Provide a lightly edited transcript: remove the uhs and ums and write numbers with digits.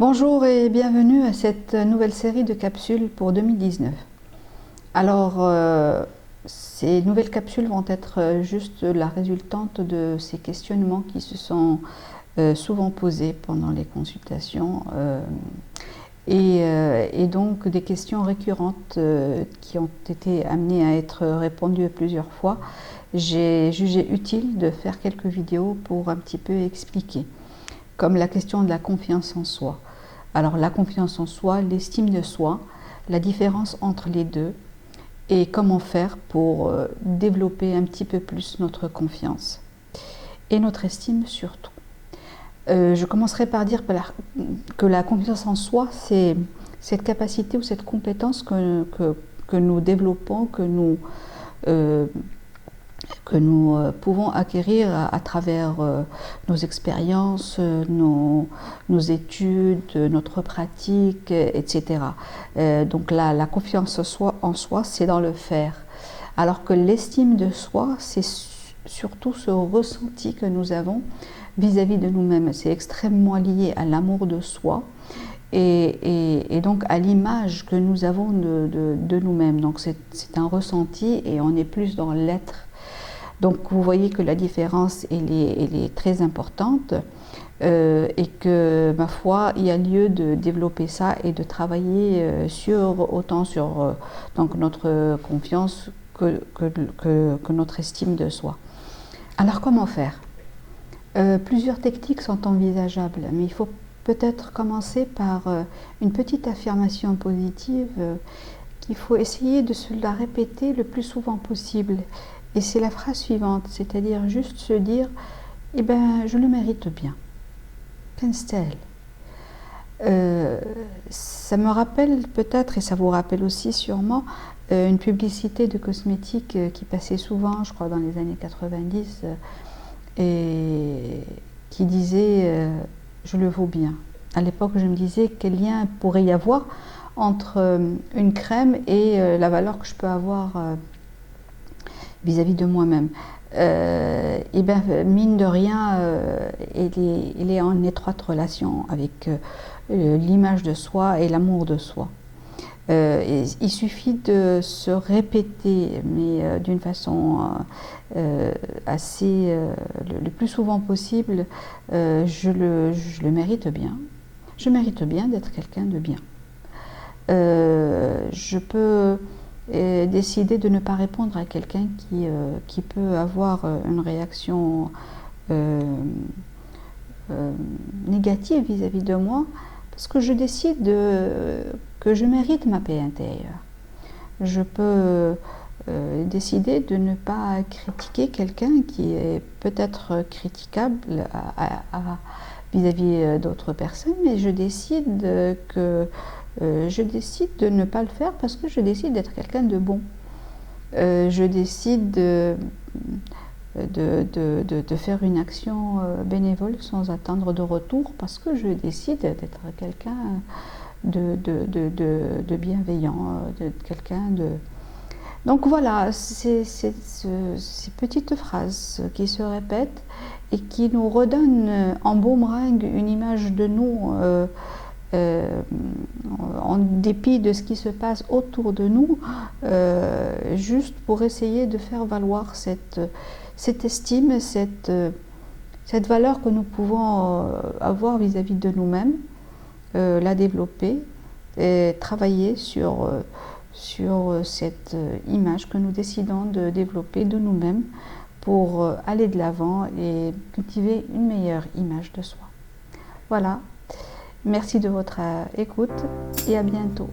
Bonjour et bienvenue à cette nouvelle série de capsules pour 2019. Alors, ces nouvelles capsules vont être juste la résultante de ces questionnements qui se sont souvent posés pendant les consultations et donc des questions récurrentes qui ont été amenées à être répondues plusieurs fois. J'ai jugé utile de faire quelques vidéos pour un petit peu expliquer, comme la question de la confiance en soi. Alors la confiance en soi, l'estime de soi, la différence entre les deux et comment faire pour développer un petit peu plus notre confiance et notre estime surtout. Je commencerai par dire que la confiance en soi, c'est cette capacité ou cette compétence que nous développons, que nous pouvons acquérir à travers nos expériences, nos études, notre pratique, etc. Donc la confiance en soi, c'est dans le faire. Alors que l'estime de soi, c'est surtout ce ressenti que nous avons vis-à-vis de nous-mêmes. C'est extrêmement lié à l'amour de soi et donc à l'image que nous avons de nous-mêmes. Donc c'est un ressenti et on est plus dans l'être. Donc vous voyez que la différence elle est très importante et que ma foi il y a lieu de développer ça et de travailler autant sur donc notre confiance que notre estime de soi. Alors comment faire? Plusieurs techniques sont envisageables, mais il faut peut-être commencer par une petite affirmation positive qu'il faut essayer de se la répéter le plus souvent possible. Et c'est la phrase suivante, c'est-à-dire juste se dire « Eh bien, je le mérite bien ». Pense-t-elle. Ça me rappelle peut-être, et ça vous rappelle aussi sûrement, une publicité de cosmétiques qui passait souvent, je crois dans les années 90, et qui disait je le vaux bien. À l'époque, je me disais quel lien pourrait y avoir entre une crème et la valeur que je peux avoir vis-à-vis de moi-même. Et bien, mine de rien, il est en étroite relation avec l'image de soi et l'amour de soi. Il suffit de se répéter, mais d'une façon assez le plus souvent possible, je le mérite bien. Je mérite bien d'être quelqu'un de bien. Je peux décider de ne pas répondre à quelqu'un qui peut avoir une réaction négative vis-à-vis de moi, parce que je décide que je mérite ma paix intérieure. Je peux décider de ne pas critiquer quelqu'un qui est peut-être critiquable vis-à-vis d'autres personnes, mais je décide de ne pas le faire parce que je décide d'être quelqu'un de bon. Je décide de faire une action bénévole sans attendre de retour parce que je décide d'être quelqu'un de bienveillant, quelqu'un de... Donc voilà, ces petites phrases qui se répètent et qui nous redonnent en boomerang une image de nous en dépit de ce qui se passe autour de nous, juste pour essayer de faire valoir cette estime, cette valeur que nous pouvons avoir vis-à-vis de nous-mêmes, la développer et travailler sur cette image que nous décidons de développer de nous-mêmes pour aller de l'avant et cultiver une meilleure image de soi. Voilà. Merci de votre écoute et à bientôt.